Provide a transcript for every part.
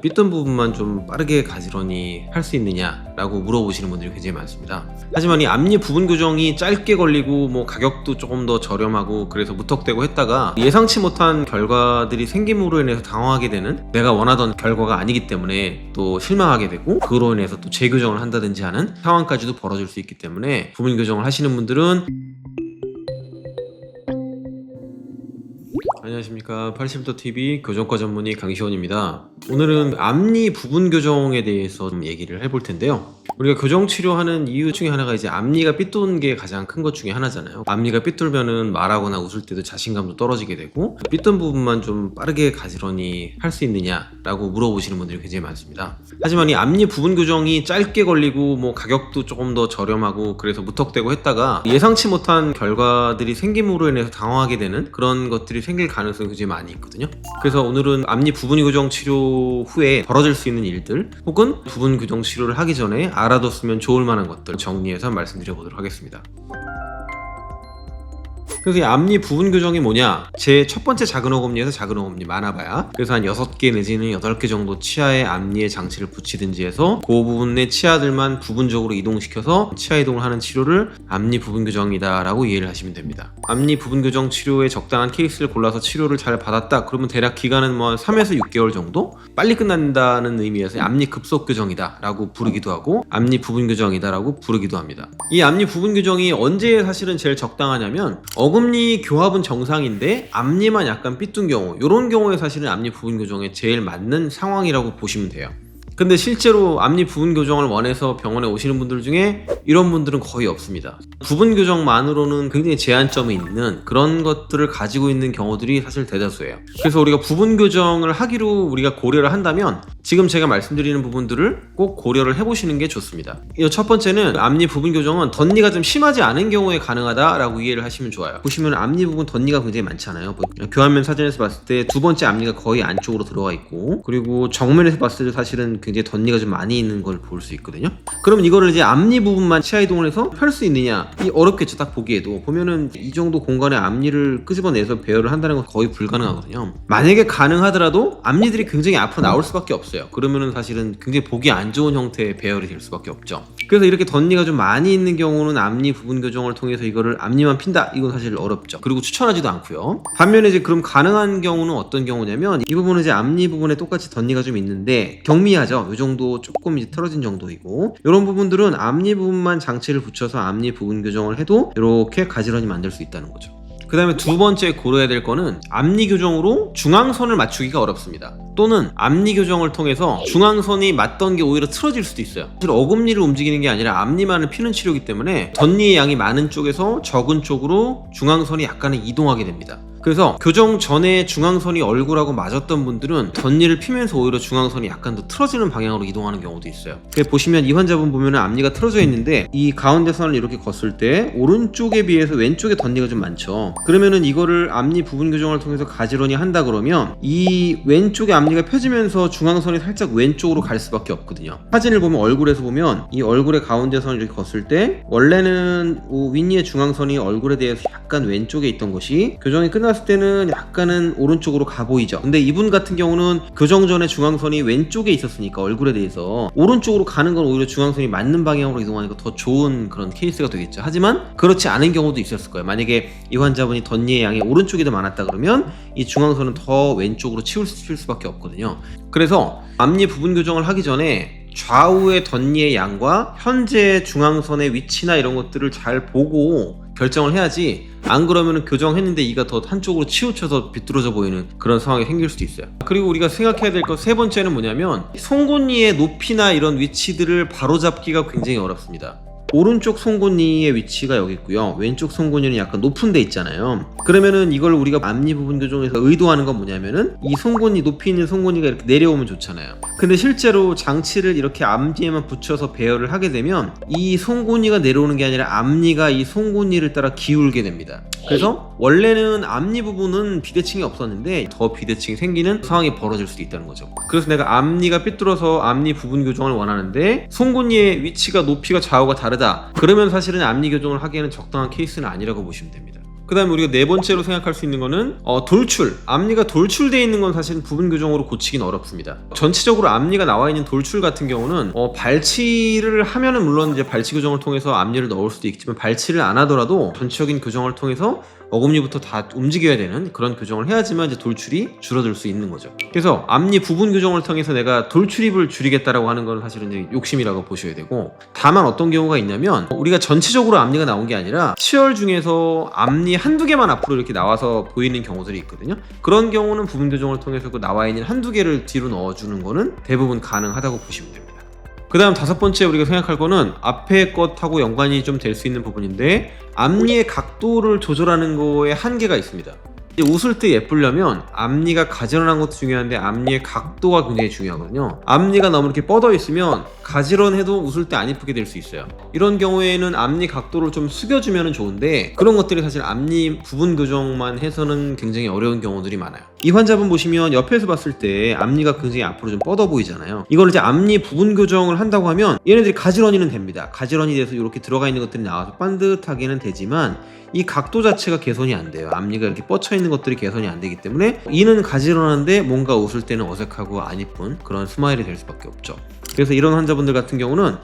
삐뚤 부분만 좀 빠르게 가지런히 할 수 있느냐라고 물어보시는 분들이 굉장히 많습니다. 하지만 이 앞니 부분 교정이 짧게 걸리고 뭐 가격도 조금 더 저렴하고 그래서 무턱대고 했다가 예상치 못한 결과들이 생김으로 인해서 당황하게 되는, 내가 원하던 결과가 아니기 때문에 또 실망하게 되고 그로 인해서 또 재교정을 한다든지 하는 상황까지도 벌어질 수 있기 때문에 부분 교정을 하시는 분들은 안녕하십니까. 80도TV 교정과 전문의 강시원입니다. 오늘은 앞니 부분 교정에 대해서 좀 얘기를 해볼 텐데요. 우리가 교정 치료하는 이유 중에 하나가 이제 앞니가 삐뚤은 게 가장 큰 것 중에 하나잖아요. 앞니가 삐뚤면은 말하거나 웃을 때도 자신감도 떨어지게 되고, 삐뚤 부분만 좀 빠르게 가지런히 할 수 있느냐라고 물어보시는 분들이 굉장히 많습니다. 하지만 이 앞니 부분 교정이 짧게 걸리고 뭐 가격도 조금 더 저렴하고 그래서 무턱대고 했다가 예상치 못한 결과들이 생김으로 인해서 당황하게 되는 그런 것들이 생길 가능성이 굉장히 많이 있거든요. 그래서 오늘은 앞니 부분 교정 치료 후에 벌어질 수 있는 일들, 혹은 부분 교정 치료를 하기 전에 알아뒀으면 좋을 만한 것들 정리해서 말씀드려 보도록 하겠습니다. 그래서 이 앞니 부분 교정이 뭐냐? 제 첫 번째 작은 어금니에서 작은 어금니 많아봐야 그래서 한 6개 내지는 8개 정도 치아에 앞니에 장치를 붙이든지 해서 그 부분의 치아들만 부분적으로 이동시켜서 치아 이동을 하는 치료를 앞니 부분 교정이다 라고 이해를 하시면 됩니다. 앞니 부분 교정 치료에 적당한 케이스를 골라서 치료를 잘 받았다 그러면 대략 기간은 뭐 3에서 6개월 정도 빨리 끝난다는 의미에서 앞니 급속 교정이다 라고 부르기도 하고 앞니 부분 교정이다 라고 부르기도 합니다. 이 앞니 부분 교정이 언제 사실은 제일 적당하냐면 어금니 교합은 정상인데 앞니만 약간 삐뚤은 경우, 이런 경우에 사실은 앞니 부분 교정에 제일 맞는 상황이라고 보시면 돼요. 근데 실제로 앞니 부분 교정을 원해서 병원에 오시는 분들 중에 이런 분들은 거의 없습니다. 부분 교정만으로는 굉장히 제한점이 있는 그런 것들을 가지고 있는 경우들이 사실 대다수예요. 그래서 우리가 부분 교정을 하기로 우리가 고려를 한다면 지금 제가 말씀드리는 부분들을 꼭 고려를 해보시는 게 좋습니다. 첫 번째는 앞니 부분 교정은 덧니가 좀 심하지 않은 경우에 가능하다라고 이해를 하시면 좋아요. 보시면 앞니 부분 덧니가 굉장히 많잖아요. 교환면 사진에서 봤을 때 두 번째 앞니가 거의 안쪽으로 들어가 있고, 그리고 정면에서 봤을 때 사실은 굉장히 덧니가 좀 많이 있는 걸 볼 수 있거든요. 그러면 이거를 이제 앞니 부분만 치아 이동을 해서 펼 수 있느냐? 이 어렵겠죠. 딱 보기에도 보면은 이 정도 공간에 앞니를 끄집어내서 배열을 한다는 건 거의 불가능하거든요. 만약에 가능하더라도 앞니들이 굉장히 앞으로 나올 수밖에 없어요. 그러면은 사실은 굉장히 보기 안 좋은 형태의 배열이 될 수밖에 없죠. 그래서 이렇게 덧니가 좀 많이 있는 경우는 앞니 부분 교정을 통해서 이거를 앞니만 핀다, 이건 사실 어렵죠. 그리고 추천하지도 않고요. 반면에 이제 그럼 가능한 경우는 어떤 경우냐면, 이 부분은 이제 앞니 부분에 똑같이 덧니가 좀 있는데 경미하죠. 이 정도 조금 이제 틀어진 정도이고, 이런 부분들은 앞니 부분만 장치를 붙여서 앞니 부분 교정을 해도 이렇게 가지런히 만들 수 있다는 거죠. 그 다음에 두 번째 고려해야 될 거는 앞니 교정으로 중앙선을 맞추기가 어렵습니다. 또는 앞니 교정을 통해서 중앙선이 맞던 게 오히려 틀어질 수도 있어요. 사실 어금니를 움직이는 게 아니라 앞니만을 피는 치료이기 때문에 덧니의 양이 많은 쪽에서 적은 쪽으로 중앙선이 약간은 이동하게 됩니다. 그래서 교정 전에 중앙선이 얼굴하고 맞았던 분들은 덧니를 피면서 오히려 중앙선이 약간 더 틀어지는 방향으로 이동하는 경우도 있어요. 보시면 이 환자분 보면 앞니가 틀어져 있는데 이 가운데 선을 이렇게 걷을 때 오른쪽에 비해서 왼쪽에 덧니가 좀 많죠. 그러면은 이거를 앞니 부분 교정을 통해서 가지런히 한다 그러면 이 왼쪽에 앞니가 펴지면서 중앙선이 살짝 왼쪽으로 갈 수밖에 없거든요. 사진을 보면 얼굴에서 보면 이 얼굴의 가운데 선을 이렇게 걷을 때 원래는 윗니의 중앙선이 얼굴에 대해서 약간 왼쪽에 있던 것이 교정이 끝났을 때는 약간은 오른쪽으로 가 보이죠. 근데 이분 같은 경우는 교정 전에 중앙선이 왼쪽에 있었으니까 얼굴에 대해서 오른쪽으로 가는 건 오히려 중앙선이 맞는 방향으로 이동하니까 더 좋은 그런 케이스가 되겠죠. 하지만 그렇지 않은 경우도 있었을 거예요. 만약에 이 환자분이 덧니의 양이 오른쪽이 더 많았다 그러면 이 중앙선은 더 왼쪽으로 치울 수밖에 없거든요. 그래서 앞니 부분 교정을 하기 전에 좌우의 덧니의 양과 현재 중앙선의 위치나 이런 것들을 잘 보고 결정을 해야지, 안 그러면 교정했는데 이가 더 한쪽으로 치우쳐서 비뚤어져 보이는 그런 상황이 생길 수도 있어요. 그리고 우리가 생각해야 될 것 세 번째는 뭐냐면, 송곳니의 높이나 이런 위치들을 바로잡기가 굉장히 어렵습니다. 오른쪽 송곳니의 위치가 여기 있고요. 왼쪽 송곳니는 약간 높은 데 있잖아요. 그러면은 이걸 우리가 앞니 부분 교정에서 의도하는 건 뭐냐면은 이 송곳니, 높이 있는 송곳니가 이렇게 내려오면 좋잖아요. 근데 실제로 장치를 이렇게 앞니에만 붙여서 배열을 하게 되면 이 송곳니가 내려오는 게 아니라 앞니가 이 송곳니를 따라 기울게 됩니다. 그래서 원래는 앞니 부분은 비대칭이 없었는데 더 비대칭이 생기는 상황이 벌어질 수도 있다는 거죠. 그래서 내가 앞니가 삐뚤어서 앞니 부분 교정을 원하는데 송곳니의 위치가, 높이가, 좌우가 다르다, 그러면 사실은 앞니 교정을 하기에는 적당한 케이스는 아니라고 보시면 됩니다. 그 다음에 우리가 네 번째로 생각할 수 있는 거는 돌출. 앞니가 돌출되어 있는 건 사실은 부분 교정으로 고치긴 어렵습니다. 전체적으로 앞니가 나와 있는 돌출 같은 경우는 발치를 하면은 물론 이제 발치 교정을 통해서 앞니를 넣을 수도 있지만, 발치를 안 하더라도 전체적인 교정을 통해서 어금니부터 다 움직여야 되는 그런 교정을 해야지만 이제 돌출이 줄어들 수 있는 거죠. 그래서 앞니 부분 교정을 통해서 내가 돌출입을 줄이겠다라고 하는 건 사실은 이제 욕심이라고 보셔야 되고, 다만 어떤 경우가 있냐면 우리가 전체적으로 앞니가 나온 게 아니라 치열 중에서 앞니 한두 개만 앞으로 이렇게 나와서 보이는 경우들이 있거든요. 그런 경우는 부분 교정을 통해서 그 나와 있는 한두 개를 뒤로 넣어주는 거는 대부분 가능하다고 보시면 됩니다. 그 다음 다섯 번째 우리가 생각할 거는 앞에 것하고 연관이 좀 될 수 있는 부분인데, 앞니의 각도를 조절하는 거에 한계가 있습니다. 이제 웃을 때 예쁘려면 앞니가 가지런한 것도 중요한데 앞니의 각도가 굉장히 중요하거든요. 앞니가 너무 이렇게 뻗어 있으면 가지런해도 웃을 때 안 이쁘게 될 수 있어요. 이런 경우에는 앞니 각도를 좀 숙여주면 좋은데, 그런 것들이 사실 앞니 부분 교정만 해서는 굉장히 어려운 경우들이 많아요. 이 환자분 보시면 옆에서 봤을 때 앞니가 굉장히 앞으로 좀 뻗어 보이잖아요. 이걸 이제 앞니 부분 교정을 한다고 하면 얘네들이 가지런히는 됩니다. 가지런히 돼서 이렇게 들어가 있는 것들이 나와서 반듯하게는 되지만 이 각도 자체가 개선이 안 돼요. 앞니가 이렇게 뻗쳐 있는 것들이 개선이 안 되기 때문에 이는 가지런한데 뭔가 웃을 때는 어색하고 안 이쁜 그런 스마일이 될 수밖에 없죠. 그래서 이런 환자분들 같은 경우는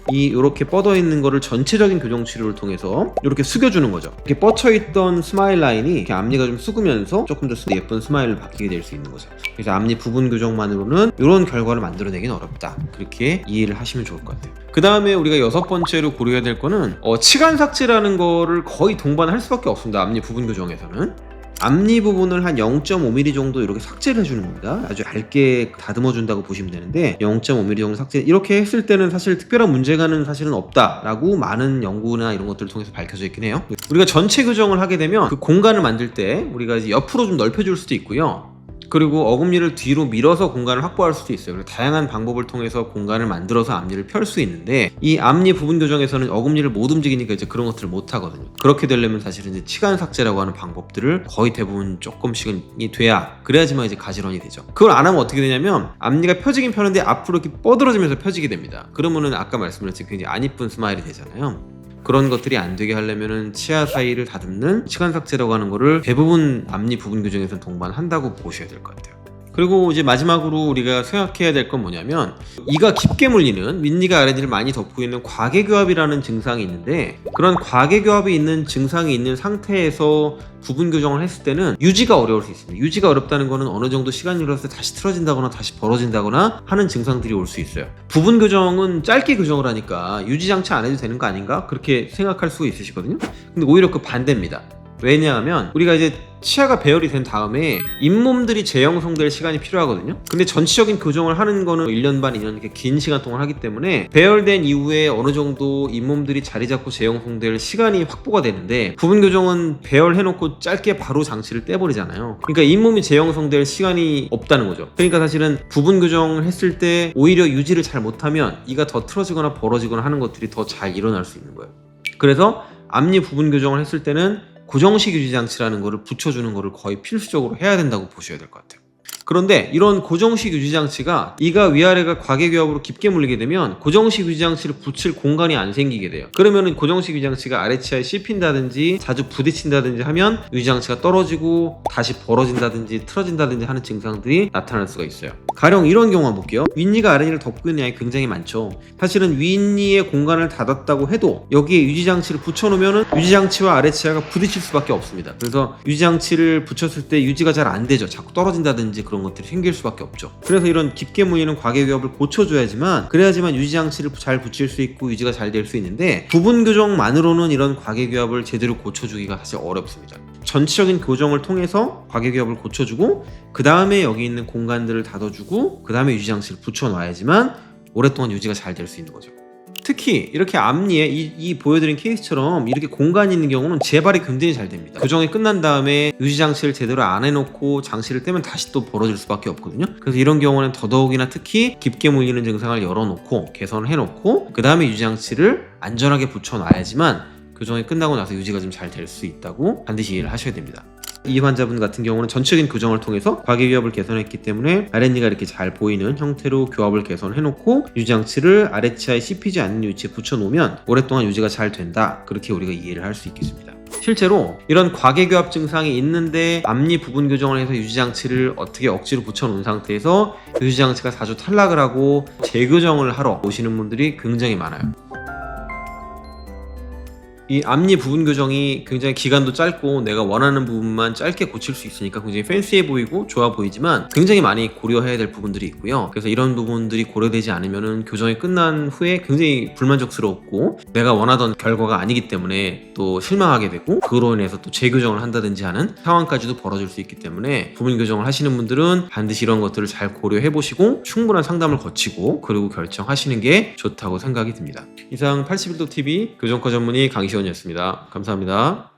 이렇게 뻗어 있는 거를 전체적인 교정 치료를 통해서 이렇게 숙여주는 거죠. 이렇게 뻗쳐 있던 스마일 라인이 이렇게 앞니가 좀 숙으면서 조금 더 예쁜 스마일로 바뀌게 될 수 있는 거죠. 그래서 앞니 부분 교정만으로는 이런 결과를 만들어내긴 어렵다. 그렇게 이해를 하시면 좋을 것 같아요. 그 다음에 우리가 여섯 번째로 고려해야 될 거는 치간 삭제라는 거를 거의 동반할 수밖에 없습니다. 앞니 부분 교정에서는. 앞니 부분을 한 0.5mm 정도 이렇게 삭제를 해주는 겁니다. 아주 얇게 다듬어 준다고 보시면 되는데 0.5mm 정도 삭제, 이렇게 했을 때는 사실 특별한 문제가는 사실은 없다라고 많은 연구나 이런 것들을 통해서 밝혀져 있긴 해요. 우리가 전체 교정을 하게 되면 그 공간을 만들 때 우리가 이제 옆으로 좀 넓혀줄 수도 있고요. 그리고 어금니를 뒤로 밀어서 공간을 확보할 수도 있어요. 그래서 다양한 방법을 통해서 공간을 만들어서 앞니를 펼 수 있는데, 이 앞니 부분 교정에서는 어금니를 못 움직이니까 이제 그런 것들을 못 하거든요. 그렇게 되려면 사실은 이제 치간 삭제라고 하는 방법들을 거의 대부분 조금씩은 돼야, 그래야지만 이제 가지런히 되죠. 그걸 안 하면 어떻게 되냐면 앞니가 펴지긴 펴는데 앞으로 이렇게 뻗어지면서 펴지게 됩니다. 그러면은 아까 말씀드렸듯이 굉장히 안 이쁜 스마일이 되잖아요. 그런 것들이 안 되게 하려면은 치아 사이를 다듬는 치간 삭제라고 하는 거를 대부분 앞니 부분 교정에서는 동반한다고 보셔야 될 것 같아요. 그리고 이제 마지막으로 우리가 생각해야 될 건 뭐냐면, 이가 깊게 물리는, 윗니가 아랫니를 많이 덮고 있는 과계교합이라는 증상이 있는데, 그런 과계교합이 있는 증상이 있는 상태에서 부분 교정을 했을 때는 유지가 어려울 수 있습니다. 유지가 어렵다는 거는 어느 정도 시간이 흘렀을 때 다시 틀어진다거나 다시 벌어진다거나 하는 증상들이 올 수 있어요. 부분 교정은 짧게 교정을 하니까 유지 장치 안 해도 되는 거 아닌가? 그렇게 생각할 수 있으시거든요. 근데 오히려 그 반대입니다. 왜냐하면 우리가 이제 치아가 배열이 된 다음에 잇몸들이 재형성될 시간이 필요하거든요. 근데 전체적인 교정을 하는 거는 1년 반, 2년 이렇게 긴 시간 동안 하기 때문에 배열된 이후에 어느 정도 잇몸들이 자리 잡고 재형성될 시간이 확보가 되는데, 부분 교정은 배열해놓고 짧게 바로 장치를 떼버리잖아요. 그러니까 잇몸이 재형성될 시간이 없다는 거죠. 그러니까 사실은 부분 교정을 했을 때 오히려 유지를 잘 못하면 이가 더 틀어지거나 벌어지거나 하는 것들이 더 잘 일어날 수 있는 거예요. 그래서 앞니 부분 교정을 했을 때는 고정식 유지 장치라는 거를 붙여주는 거를 거의 필수적으로 해야 된다고 보셔야 될 것 같아요. 그런데 이런 고정식 유지 장치가 이가 위아래가 과계교합으로 깊게 물리게 되면 고정식 유지 장치를 붙일 공간이 안 생기게 돼요. 그러면은 고정식 유지 장치가 아래 치아에 씹힌다든지 자주 부딪힌다든지 하면 유지 장치가 떨어지고 다시 벌어진다든지 틀어진다든지 하는 증상들이 나타날 수가 있어요. 가령 이런 경우 한번 볼게요. 윗니가 아랫니를 덮고 있는 양이 굉장히 많죠. 사실은 윗니의 공간을 닫았다고 해도 여기에 유지 장치를 붙여놓으면 유지 장치와 아래 치아가 부딪힐 수밖에 없습니다. 그래서 유지 장치를 붙였을 때 유지가 잘 안 되죠. 자꾸 떨어진다든지 그런 것들이 생길 수밖에 없죠. 그래서 이런 깊게 물리는 과계교합을 고쳐줘야지만, 그래야지만 유지 장치를 잘 붙일 수 있고 유지가 잘 될 수 있는데, 부분 교정만으로는 이런 과계교합을 제대로 고쳐주기가 사실 어렵습니다. 전체적인 교정을 통해서 과계교합을 고쳐주고 그 다음에 여기 있는 공간들을 닫아주고 그 다음에 유지 장치를 붙여놔야지만 오랫동안 유지가 잘 될 수 있는 거죠. 특히 이렇게 앞니에 이 보여드린 케이스처럼 이렇게 공간이 있는 경우는 재발이 굉장히 잘 됩니다. 교정이 끝난 다음에 유지 장치를 제대로 안 해놓고 장치를 떼면 다시 또 벌어질 수밖에 없거든요. 그래서 이런 경우는 더더욱이나 특히 깊게 물리는 증상을 열어놓고 개선을 해놓고 그 다음에 유지 장치를 안전하게 붙여놔야지만 교정이 끝나고 나서 유지가 좀 잘 될 수 있다고 반드시 이해를 하셔야 됩니다. 이 환자분 같은 경우는 전체적인 교정을 통해서 과계교합을 개선했기 때문에 아랫니가 이렇게 잘 보이는 형태로 교합을 개선해놓고 유지장치를 아랫치아에 씹히지 않는 위치에 붙여놓으면 오랫동안 유지가 잘 된다, 그렇게 우리가 이해를 할 수 있겠습니다. 실제로 이런 과계교합 증상이 있는데 앞니 부분 교정을 해서 유지장치를 어떻게 억지로 붙여놓은 상태에서 유지장치가 자주 탈락을 하고 재교정을 하러 오시는 분들이 굉장히 많아요. 이 앞니 부분 교정이 굉장히 기간도 짧고 내가 원하는 부분만 짧게 고칠 수 있으니까 굉장히 팬시해 보이고 좋아 보이지만 굉장히 많이 고려해야 될 부분들이 있고요. 그래서 이런 부분들이 고려되지 않으면은 교정이 끝난 후에 굉장히 불만족스럽고 내가 원하던 결과가 아니기 때문에 또 실망하게 되고 그로 인해서 또 재교정을 한다든지 하는 상황까지도 벌어질 수 있기 때문에 부분 교정을 하시는 분들은 반드시 이런 것들을 잘 고려해 보시고 충분한 상담을 거치고 그리고 결정하시는 게 좋다고 생각이 듭니다. 이상 81도 TV 교정과 전문의 강시원이었습니다. 감사합니다.